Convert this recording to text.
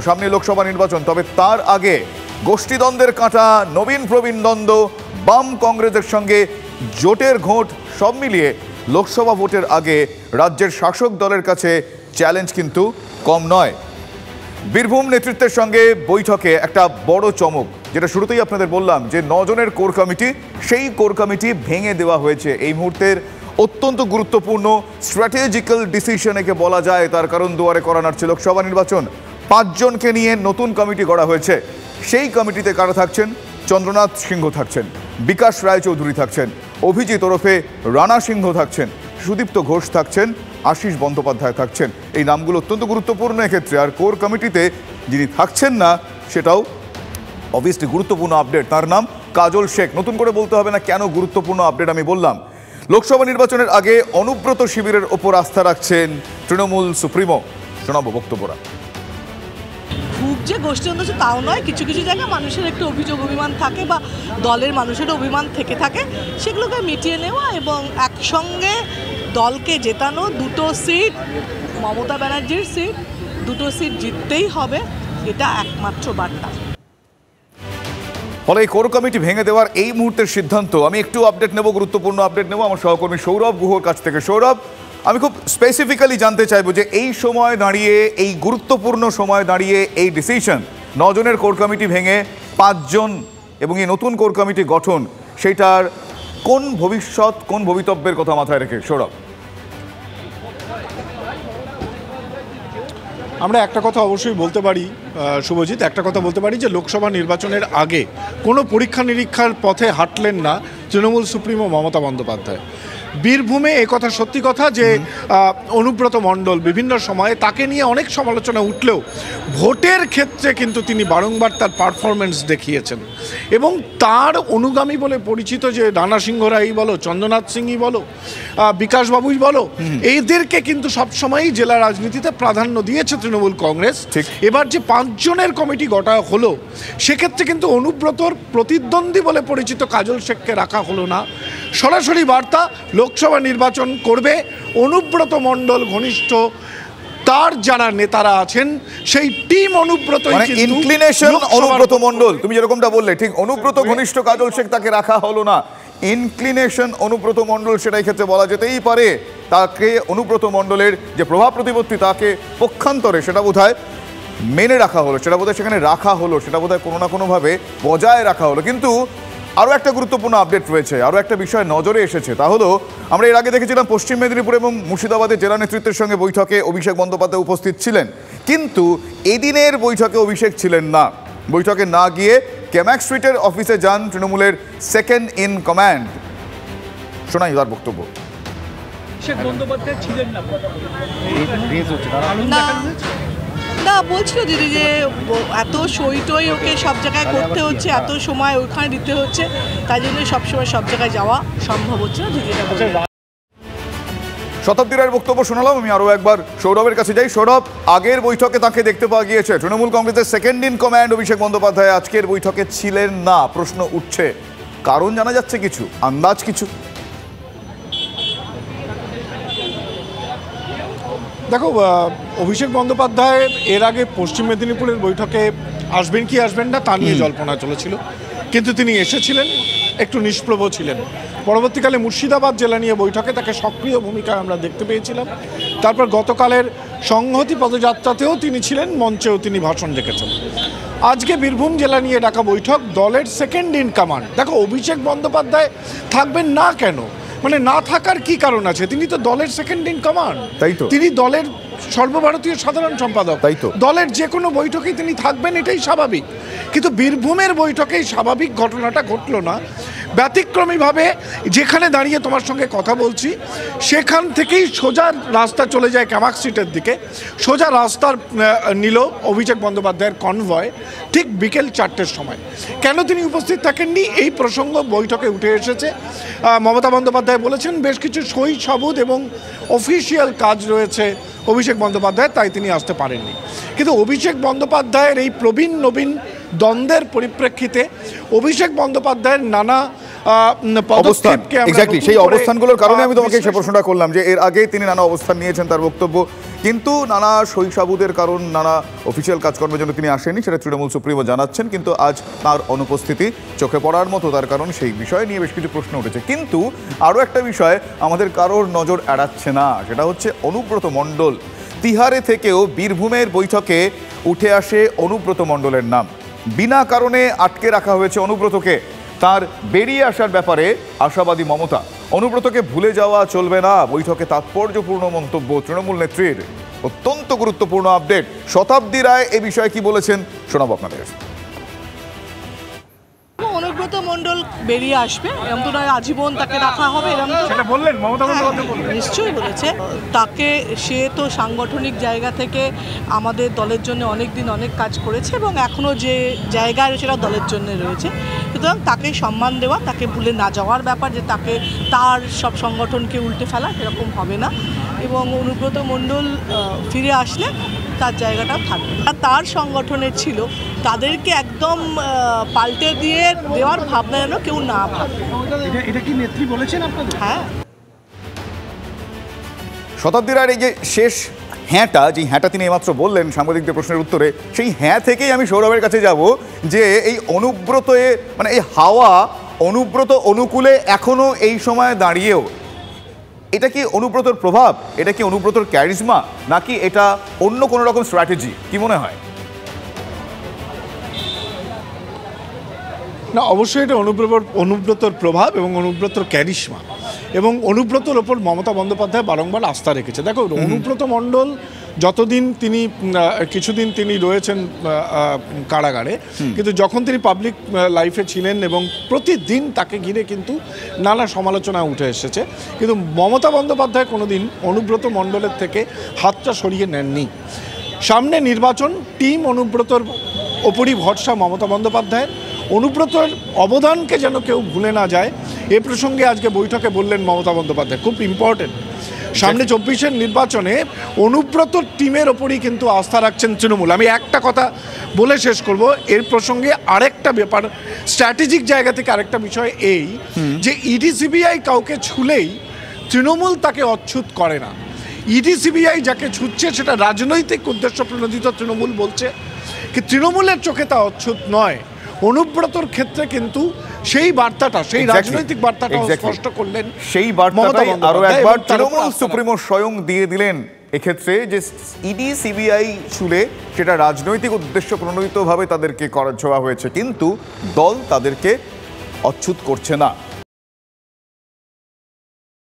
সামনে লোকসভা নির্বাচন, তবে তার আগে গোষ্ঠীদ্বন্দ্বের কাঁটা, নবীন প্রবীণ দ্বন্দ্ব, বাম কংগ্রেসের সঙ্গে জোটের ঘোট, সব মিলিয়ে লোকসভা ভোটের আগে রাজ্যের শাসক দলের কাছে চ্যালেঞ্জ কিন্তু কম নয়। বীরভূম নেতৃত্বের সঙ্গে বৈঠকে একটা বড় চমক, যেটা শুরুতেই আপনাদের বললাম যে 9 জনের কোর কমিটি, সেই কোর কমিটি ভেঙে দেওয়া হয়েছে। এই মুহূর্তের অত্যন্ত গুরুত্বপূর্ণ স্ট্র্যাটেজিক্যাল ডিসিশন একে বলা যায়, তার কারণ দুয়ারে করা নাড়ছে লোকসভা নির্বাচন। 5 জনকে নিয়ে নতুন কমিটি গড়া হয়েছে। সেই কমিটিতে কারা থাকছেন? চন্দ্রনাথ সিংহ থাকছেন, বিকাশ রায়চৌধুরী থাকছেন, অভিজিৎ ওরফে রানা সিংহ থাকছেন, সুদীপ্ত ঘোষ থাকছেন, আশিস বন্দ্যোপাধ্যায় থাকছেন। এই নামগুলো অত্যন্ত গুরুত্বপূর্ণ এক্ষেত্রে। আর কোর কমিটিতে যিনি থাকছেন না, সেটাও অবভিয়াসলি গুরুত্বপূর্ণ আপডেট, তার নাম কাজল শেখ। নতুন করে বলতে হবে না কেন গুরুত্বপূর্ণ আপডেট, আমি বললাম। লোকসভা নির্বাচনের আগে অনুব্রত শিবিরের ওপর আস্থা রাখছেন তৃণমূল সুপ্রিমো। শোনাবো বক্তব্যরা। খুব যে গোষ্ঠীদ্বন্দ্ব আছে তাও নয়, কিছু কিছু জায়গায় মানুষের একটু অভিযোগ অভিমান থাকে বা দলের মানুষের অভিমান থেকে থাকে, সেগুলোকে মিটিয়ে নেওয়া এবং একসঙ্গে দলকে জেতানো। 2টো সিট, মমতা ব্যানার্জির সিট, 2টো সিট জিততেই হবে, এটা একমাত্র বার্তা। ফলে এই কোর কমিটি ভেঙে দেওয়ার এই মুহূর্তের সিদ্ধান্ত, আমি একটু আপডেট নেব, গুরুত্বপূর্ণ আপডেট নেব আমার সহকর্মী সৌরভ গুহর কাছ থেকে। সৌরভ, আমি খুব স্পেসিফিক্যালি জানতে চাইবো যে এই সময় দাঁড়িয়ে, এই গুরুত্বপূর্ণ সময় দাঁড়িয়ে এই ডিসিশন 9 জনের কোর কমিটি ভেঙে 5 জন এবং এই নতুন কোর কমিটি গঠন, সেইটার কোন ভবিষ্যৎ, কোন ভবিতব্যের কথা মাথায় রেখে? সৌরভ, আমরা একটা কথা অবশ্যই বলতে পারি শুভজিৎ, একটা কথা বলতে পারি যে লোকসভা নির্বাচনের আগে কোনো পরীক্ষা নিরীক্ষার পথে হাঁটলেন না তৃণমূল সুপ্রিমো মমতা বন্দ্যোপাধ্যায়। বীরভূমে এ কথা সত্যি কথা যে অনুব্রত মণ্ডল বিভিন্ন সময়ে তাকে নিয়ে অনেক সমালোচনা উঠলেও ভোটের ক্ষেত্রে কিন্তু তিনি বারংবার তার পারফরমেন্স দেখিয়েছেন এবং তার অনুগামী বলে পরিচিত যে রানা সিংহ রাই বলো, চন্দ্রনাথ সিংই বলো, বিকাশবাবুই বলো, এইদেরকে কিন্তু সবসময়ই জেলা রাজনীতিতে প্রাধান্য দিয়েছে তৃণমূল কংগ্রেস। এবার যে 5 জনের কমিটি গঠন হলো, সেক্ষেত্রে কিন্তু অনুব্রতর প্রতিদ্বন্দ্বী বলে পরিচিত কাজল শেখকে রাখা হলো না। সরাসরি বার্তা, লোকসভা নির্বাচন করবে অনুব্রত মণ্ডল ঘনিষ্ঠ তার যারা নেতারা আছেন সেই টিম অনুব্রত, ইনক্লিনেশন অনুব্রত মণ্ডল, তুমি যেরকমটা বললে ঠিক, অনুব্রত ঘনিষ্ঠ কাজল শেখ তাকে রাখা হলো না, ইনক্লিনেশন অনুব্রত মণ্ডল, সেটাই ক্ষেত্রে বলা যেতেই পারে। তাকে অনুব্রত মণ্ডলের যে প্রভাব প্রতিপত্তি, তাকে পক্ষান্তরে সেটা বোধহয় মেনে রাখা হলো, সেটা বোধহয় সেখানে রাখা হলো, সেটা বোধহয় কোনো না কোনোভাবে বজায় রাখা হলো। কিন্তু আরও একটা গুরুত্বপূর্ণ আপডেট রয়েছে, আরও একটা বিষয় নজরে এসেছে, তা হলো আমরা এর আগে দেখেছিলাম পশ্চিম মেদিনীপুর এবং মুর্শিদাবাদের জেলা নেতৃত্বের সঙ্গে বৈঠকে অভিষেক বন্দ্যোপাধ্যায় উপস্থিত ছিলেন, কিন্তু এদিনের বৈঠকে অভিষেক ছিলেন না। বৈঠকে না গিয়ে ক্যামাক স্ট্রিটের অফিসে যান তৃণমূলের সেকেন্ড ইন কমান্ড। শোনাই তার বক্তব্য। না, বলছিল দিদি যে এত সই টই ওকে সব জায়গায় করতে হচ্ছে, এত সময় ওখানে দিতে হচ্ছে, তাই জন্য সবসময় সব জায়গায় যাওয়া সম্ভব হচ্ছে না। দিদি শতাব্দী রায়ের বক্তব্য শোনালাম। আমি আরও একবার সৌরভের কাছে যাই। সৌরভ, আগের বৈঠকে তাকে দেখতে পাওয়া গিয়েছে, তৃণমূল কংগ্রেসের second in command Abhishek Bandyopadhyay আজকের বৈঠকে ছিলেন না। প্রশ্ন উঠছে, কারণ জানা যাচ্ছে কিছু, আন্দাজ কিছু? দেখো, অভিষেক বন্দ্যোপাধ্যায় এর আগে পশ্চিম মেদিনীপুরের বৈঠকে আসবেন কি আসবেন না তা নিয়ে জল্পনা চলেছিল, কিন্তু তিনি এসেছিলেন, একটু নিষ্প্রভ ছিলেন। পরবর্তীকালে মুর্শিদাবাদ জেলা নিয়ে বৈঠকে তাকে সক্রিয় ভূমিকায় আমরা দেখতে পেয়েছিলাম। তারপর গতকালের সংহতি পদযাত্রাতেও তিনি ছিলেন, মঞ্চেও তিনি ভাষণ রেখেছেন। আজকে বীরভূম জেলা নিয়ে ডাকা বৈঠক দলের সেকেন্ড ইন কমান্ড। দেখো, অভিষেক বন্দ্যোপাধ্যায় থাকবেন না কেন, মানে না থাকার কি কারণ আছে? তিনি তো দলের সেকেন্ড ইন কমান্ড, তিনি দলের সর্বভারতীয় সাধারণ সম্পাদক, দলের যে কোনো বৈঠকেই তিনি থাকবেন, এটাই স্বাভাবিক। কিন্তু বীরভূমের বৈঠকেই স্বাভাবিক ঘটনাটা ঘটল না। ব্যতিক্রমীভাবে যেখানে দাঁড়িয়ে তোমার সঙ্গে কথা বলছি, সেখান থেকেই সোজা রাস্তা চলে যায় ক্যামাক স্ট্রিটের দিকে, সোজা রাস্তার নিল অভিষেক বন্দ্যোপাধ্যায়ের কনভয় ঠিক বিকেল 4টের সময়। কেন তিনি উপস্থিত থাকেননি, এই প্রসঙ্গ বৈঠকে উঠে এসেছে। মমতা বন্দ্যোপাধ্যায় বলেছেন বেশ কিছু সই সাবুত এবং অফিসিয়াল কাজ রয়েছে অভিষেক বন্দ্যোপাধ্যায়, তাই তিনি আসতে পারেননি। কিন্তু অভিষেক বন্দ্যোপাধ্যায়ের এই প্রবীণ নবীন দ্বন্দ্বের পরিপ্রেক্ষিতে অভিষেক বন্দ্যোপাধ্যায়ের নানা সেই অবস্থানগুলোর কারণে আমি তোমাকে সে প্রশ্নটা করলাম যে এর আগে তিনি নানা অবস্থান নিয়েছেন, তার বক্তব্য কিন্তু নানা শৈশাবুদের কারণ, নানা অফিসিয়াল কাজকর্মের জন্য তিনি আসেননি, সেটা তৃণমূল সুপ্রিমো জানাচ্ছেন। কিন্তু আজ তার অনুপস্থিতি চোখে পড়ার মতো, তার কারণ সেই বিষয় নিয়ে বেশ কিছু প্রশ্ন উঠেছে। কিন্তু আরও একটা বিষয় আমাদের কারোর নজর এড়াচ্ছে না, সেটা হচ্ছে অনুব্রত মণ্ডল। তিহারে থেকেও বীরভূমের বৈঠকে উঠে আসে অনুব্রত মণ্ডলের নাম। বিনা কারণে আটকে রাখা হয়েছে অনুব্রতকে। তার বেরিয়ে আসার ব্যাপারে আশাবাদী মমতা। অনুব্রতকে ভুলে যাওয়া চলবে না, বৈঠকে তাৎপর্যপূর্ণ মন্তব্য তৃণমূল নেত্রীর। অত্যন্ত গুরুত্বপূর্ণ আপডেট। শতাব্দী রায় এ বিষয়ে কি বলেছেন শোনাবো আপনাদের। অনুব্রত মণ্ডল বেরিয়ে আসবে, এরকম তো নয় আজীবন তাকে রাখা হবে, এরকম তো সেটা বললেন মমতা বন্দ্যোপাধ্যায় বললেন, নিশ্চয়ই বলেছে। তাকে, সে তো সাংগঠনিক জায়গা থেকে আমাদের দলের জন্য অনেক দিন অনেক কাজ করেছে এবং এখনও যে জায়গায় সেটা দলের জন্য রয়েছে। সুতরাং তাকে সম্মান দেওয়া, তাকে ভুলে না যাওয়ার ব্যাপার, যে তাকে তার সব সংগঠনকে উল্টে ফেলা, এরকম হবে না। এবং অনুব্রত মণ্ডল ফিরে আসলে তার জায়গাটাও থাকবে। আর তার সংগঠনের ছিল, তাদেরকে একদম পাল্টে দিয়ে দেওয়ার ভাবনা যেন কেউ না ভাবে। এটা কি নেত্রী বলেছেন আপনাদের? হ্যাঁ, শতাব্দী রায়ের এই যে শেষ হ্যাঁটা, যে হ্যাঁটা তিনি এইমাত্র বললেন সাংবাদিকদের প্রশ্নের উত্তরে, সেই হ্যাঁ থেকেই আমি সৌরভের কাছে যাব যে এই অনুব্রত, মানে এই হাওয়া অনুব্রত অনুকূলে এখনো এই সময় দাঁড়িয়েও, এটা কি অনুব্রতর প্রভাব, এটা কি অনুব্রতর ক্যারিজমা, নাকি এটা অন্য কোনো রকম স্ট্র্যাটেজি, কি মনে হয়? না, অবশ্যই এটা অনুব্রতর প্রভাব এবং অনুব্রতর ক্যারিশমা, এবং অনুব্রতর ওপর মমতা বন্দ্যোপাধ্যায় বারংবার আস্থা রেখেছে। দেখো, অনুব্রত মণ্ডল যতদিন তিনি কিছুদিন তিনি রয়েছেন কারাগারে, কিন্তু যখন তিনি পাবলিক লাইফে ছিলেন এবং প্রতিদিন তাকে ঘিরে কিন্তু নানা সমালোচনা উঠে এসেছে, কিন্তু মমতা বন্দ্যোপাধ্যায় কোনোদিন অনুব্রত মণ্ডলের থেকে হাতটা সরিয়ে নেননি। সামনে নির্বাচন, টিম অনুব্রতর ওপরই ভরসা মমতা বন্দ্যোপাধ্যায়ের। অনুব্রতর অবদানকে যেন কেউ ভুলে না যায়, এ প্রসঙ্গে আজকে বৈঠকে বললেন মমতা বন্দ্যোপাধ্যায়, খুব ইম্পর্টেন্ট। সামনে 24-এর নির্বাচনে অনুব্রত টিমের ওপরই কিন্তু আস্থা রাখছেন তৃণমূল। আমি একটা কথা বলে শেষ করব, এর প্রসঙ্গে আরেকটা ব্যাপার, স্ট্র্যাটেজিক জায়গা থেকে আরেকটা বিষয় এই যে ইডি সিবিআই কাউকে ছুলেই তৃণমূল তাকে অচ্ছুত করে না। ইডি সিবিআই যাকে ছুটছে সেটা রাজনৈতিক উদ্দেশ্য প্রণোদিত তৃণমূল বলছে, কি তৃণমূলের চোখে তা অচ্ছুত নয়। অনুব্রতর ক্ষেত্রে কিন্তু সেই বার্তাটা, সেই রাজনৈতিক বার্তাটা স্পষ্ট করলেন, সেই বার্তাটাই আরো একবার তৃণমূল সুপ্রিমো স্বয়ং দিয়ে দিলেন এক্ষেত্রে, যে ইডি সিবিআই ছুলে সেটা রাজনৈতিক উদ্দেশ্য প্রণোদিতভাবে তাদেরকে ছোঁয়া হয়েছে, কিন্তু দল তাদেরকে অচ্ছুত করছে না।